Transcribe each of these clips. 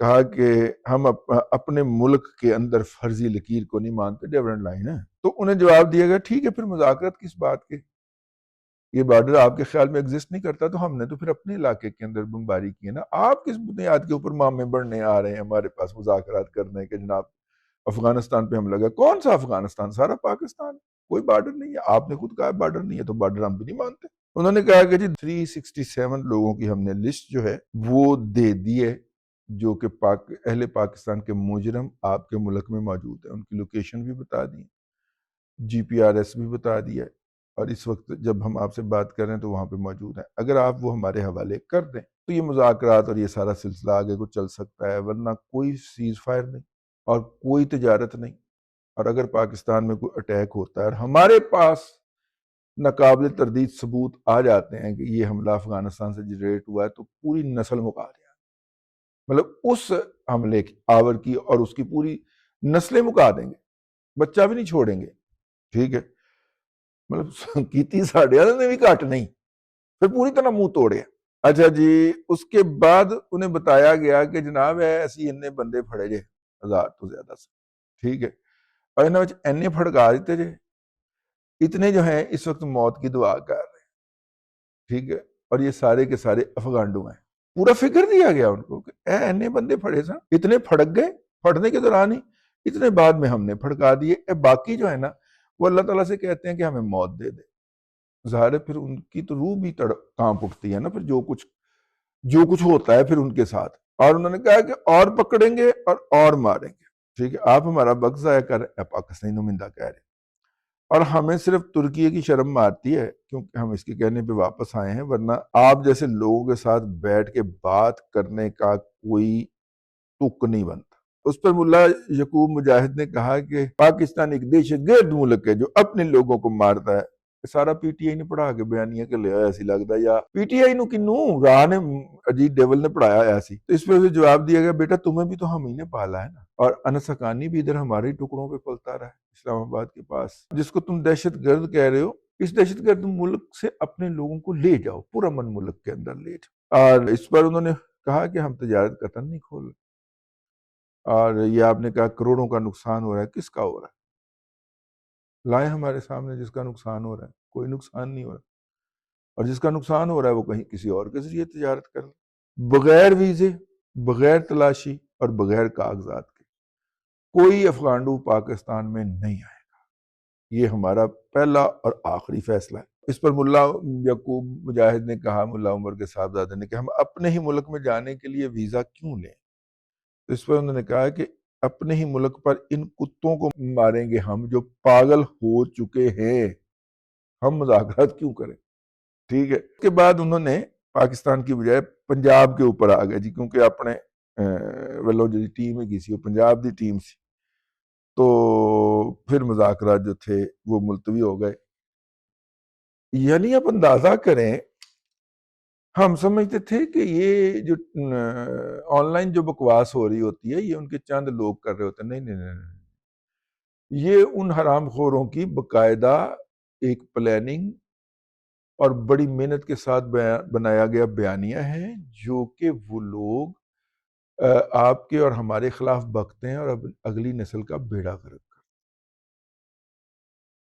کہا کہ ہم اپنے ملک کے اندر فرضی لکیر کو نہیں مانتے، ڈیورنٹ لائن ہے. تو انہیں جواب دیا گیا ٹھیک ہے پھر مذاکرات کس بات کے، یہ بارڈر آپ کے خیال میں ایگزسٹ نہیں کرتا تو ہم نے تو پھر اپنے علاقے کے اندر بمباری کی ہے نا، آپ کس بنیاد کے اوپر مامے بڑھنے آ رہے ہیں ہمارے پاس مذاکرات کرنے کے؟ جناب افغانستان پہ حملہ کیا، کون سا افغانستان، سارا پاکستان، کوئی بارڈر نہیں ہے. آپ نے خود کہا بارڈر نہیں ہے تو بارڈر ہم بھی نہیں مانتے. انہوں نے کہا کہ جی 367 لوگوں کی ہم نے لسٹ جو ہے وہ دے دی ہے جو کہ اہل پاکستان کے مجرم آپ کے ملک میں موجود ہیں، ان کی لوکیشن بھی بتا دی، GPS بھی بتا دیا ہے، اور اس وقت جب ہم آپ سے بات کر رہے ہیں تو وہاں پہ موجود ہیں. اگر آپ وہ ہمارے حوالے کر دیں تو یہ مذاکرات اور یہ سارا سلسلہ آگے کو چل سکتا ہے، ورنہ کوئی سیز فائر نہیں اور کوئی تجارت نہیں. اور اگر پاکستان میں کوئی اٹیک ہوتا ہے اور ہمارے پاس ناقابل تردید ثبوت آ جاتے ہیں کہ یہ حملہ افغانستان سے جنریٹ ہوا ہے تو پوری نسل مکا دیا، مطلب اس حملے کی آور کی اور اس کی پوری نسلیں مکا دیں گے، بچہ بھی نہیں چھوڑیں گے. ٹھیک ہے، مطلب کیتی ساڑھے نے بھی کٹ نہیں، پھر پوری طرح منہ توڑے. اچھا جی، اس کے بعد انہیں بتایا گیا کہ جناب ایسی انہیں بندے پھڑے جے 1000 تو زیادہ سے، ٹھیک ہے، اور انہیں اینے پھڑکا دیتے جے، اتنے جو ہیں اس وقت موت کی دعا کر رہے ہیں. ٹھیک ہے، اور یہ سارے کے سارے افغانڈو ہیں. پورا فکر دیا گیا ان کو کہ اینے بندے پھڑے سن، اتنے پھڑک گئے، پھڑنے کے دوران ہی اتنے بعد میں ہم نے پھڑکا دیے. باقی جو ہے نا وہ اللہ تعالیٰ سے کہتے ہیں کہ ہمیں موت دے دے. ظاہر ہے پھر ان کی تو روح بھی کانپ اٹھتی ہے نا پھر جو کچھ ہوتا ہے پھر ان کے ساتھ. اور انہوں نے کہا کہ اور پکڑیں گے اور ماریں گے. ٹھیک ہے، آپ ہمارا وقت ضائع کر رہے ہیں، پاکستانی نمائندہ کہہ رہے ہیں، اور ہمیں صرف ترکی کی شرم مارتی ہے کیونکہ ہم اس کے کہنے پہ واپس آئے ہیں، ورنہ آپ جیسے لوگوں کے ساتھ بیٹھ کے بات کرنے کا کوئی تک نہیں بنتا. اس پر ملا یعقوب مجاہد نے کہا کہ پاکستان ایک دہشت گرد ملک ہے جو اپنے لوگوں کو مارتا ہے. سارا پی ٹی آئی نے پڑھا کے بیانیہ کے لیا ایسی لگتا ہے، یا پی ٹی آئی نو کنوں راہ نے اجیت ڈیول نے پڑھایا ایسی. تو اس پہ اسے جواب دیا گیا بیٹا تمہیں بھی تو ہم ہی نے پالا ہے نا، اور انس حقانی بھی ادھر ہمارے ہی ٹکڑوں پہ پلتا رہا ہے اسلام آباد کے پاس، جس کو تم دہشت گرد کہہ رہے ہو. اس دہشت گرد ملک سے اپنے لوگوں کو لے جاؤ، پورا من ملک کے اندر لے جاؤ. اور اس پر انہوں نے کہا کہ ہم تجارت قطن نہیں کھول، اور یہ آپ نے کہا کروڑوں کا نقصان ہو رہا ہے. کس کا ہو رہا ہے؟ لائیں ہمارے سامنے جس کا نقصان ہو رہا ہے. کوئی نقصان نہیں ہو رہا، اور جس کا نقصان ہو رہا ہے وہ کہیں کسی اور کے ذریعے تجارت کر لیں، بغیر ویزے، بغیر تلاشی اور بغیر کاغذات کے. کوئی افغانڈو پاکستان میں نہیں آئے گا، یہ ہمارا پہلا اور آخری فیصلہ ہے. اس پر ملا یعقوب مجاہد نے کہا، ملا عمر کے صاحبزادے نے، کہ ہم اپنے ہی ملک میں جانے کے لیے ویزا کیوں لیں؟ اس پر انہوں نے کہا کہ اپنے ہی ملک پر ان کتوں کو ماریں گے ہم جو پاگل ہو چکے ہیں، ہم مذاکرات کیوں کریں؟ ٹھیک ہے. اس کے بعد انہوں نے پاکستان کی بجائے پنجاب کے اوپر آ گئے جی، کیونکہ اپنے والوں جو ٹیم ہے کسی پنجاب دی ٹیم سی، تو پھر مذاکرات جو تھے وہ ملتوی ہو گئے. یعنی آپ اندازہ کریں، ہم سمجھتے تھے کہ یہ جو آن لائن جو بکواس ہو رہی ہوتی ہے یہ ان کے چند لوگ کر رہے ہوتے ہیں. نہیں نہیں نہیں، یہ ان حرام خوروں کی باقاعدہ ایک پلاننگ اور بڑی محنت کے ساتھ بنایا گیا بیانیہ ہے، جو کہ وہ لوگ آپ کے اور ہمارے خلاف بکتے ہیں اور اب اگلی نسل کا بیڑا غرق کرتے.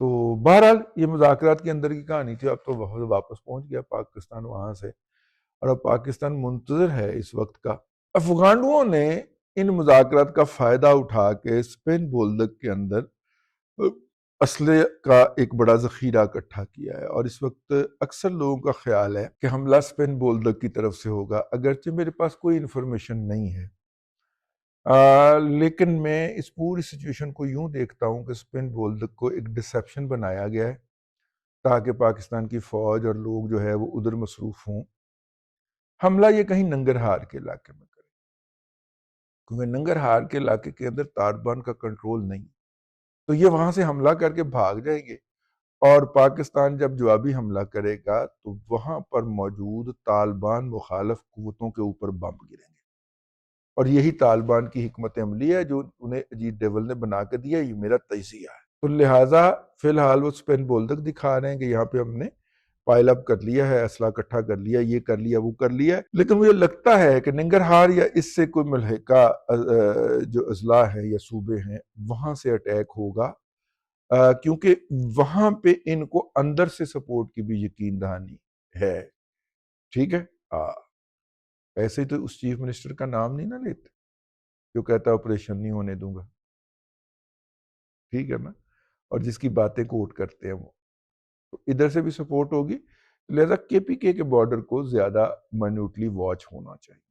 تو بہرحال یہ مذاکرات کے اندر کی کہانی تھی. اب تو واپس پہنچ گیا پاکستان وہاں سے، اور اب پاکستان منتظر ہے اس وقت کا. افغانوں نے ان مذاکرات کا فائدہ اٹھا کے اسپین بولدک کے اندر اسلحے کا ایک بڑا ذخیرہ اکٹھا کیا ہے، اور اس وقت اکثر لوگوں کا خیال ہے کہ حملہ اسپین بولدک کی طرف سے ہوگا، اگرچہ میرے پاس کوئی انفارمیشن نہیں ہے. لیکن میں اس پوری سچویشن کو یوں دیکھتا ہوں کہ اسپین بولدک کو ایک ڈسیپشن بنایا گیا ہے تاکہ پاکستان کی فوج اور لوگ جو ہے وہ ادھر مصروف ہوں. حملہ یہ کہیں ننگرہار کے علاقے میں کرے، کیونکہ ننگرہار کے علاقے کے اندر طالبان کا کنٹرول نہیں، تو یہ وہاں سے حملہ کر کے بھاگ جائیں گے، اور پاکستان جب جوابی حملہ کرے گا تو وہاں پر موجود طالبان مخالف قوتوں کے اوپر بم گریں گے. اور یہی طالبان کی حکمت عملی ہے جو انہیں اجیت ڈیول نے بنا کے دیا، یہ میرا تجزیہ ہے. تو لہٰذا فی الحال وہ اسپین بولدک دکھا رہے ہیں کہ یہاں پہ ہم نے پائل اپ کر لیا ہے، اسلحہ اکٹھا کر لیا، یہ کر لیا، وہ کر لیا، لیکن مجھے لگتا ہے کہ ننگرہار یا اس سے کوئی ملحقہ جو اضلاع ہیں یا صوبے ہیں وہاں سے اٹیک ہوگا، کیونکہ وہاں پہ ان کو اندر سے سپورٹ کی بھی یقین دہانی ہے. ٹھیک ہے، ایسے ہی تو اس چیف منسٹر کا نام نہیں نہ لیتے جو کہتا ہے آپریشن نہیں ہونے دوں گا. ٹھیک ہے نا، اور جس کی باتیں کوٹ کرتے ہیں وہ، تو ادھر سے بھی سپورٹ ہوگی. لہذا کے پی کے بارڈر کو زیادہ مائنوٹلی واچ ہونا چاہیے.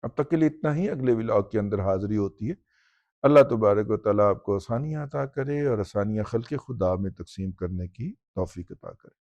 اب تک کے لیے اتنا ہی، اگلے ولاگ کے اندر حاضری ہوتی ہے. اللہ تبارک و تعالیٰ آپ کو آسانیاں عطا کرے اور آسانیاں خلق خدا میں تقسیم کرنے کی توفیق عطا کرے.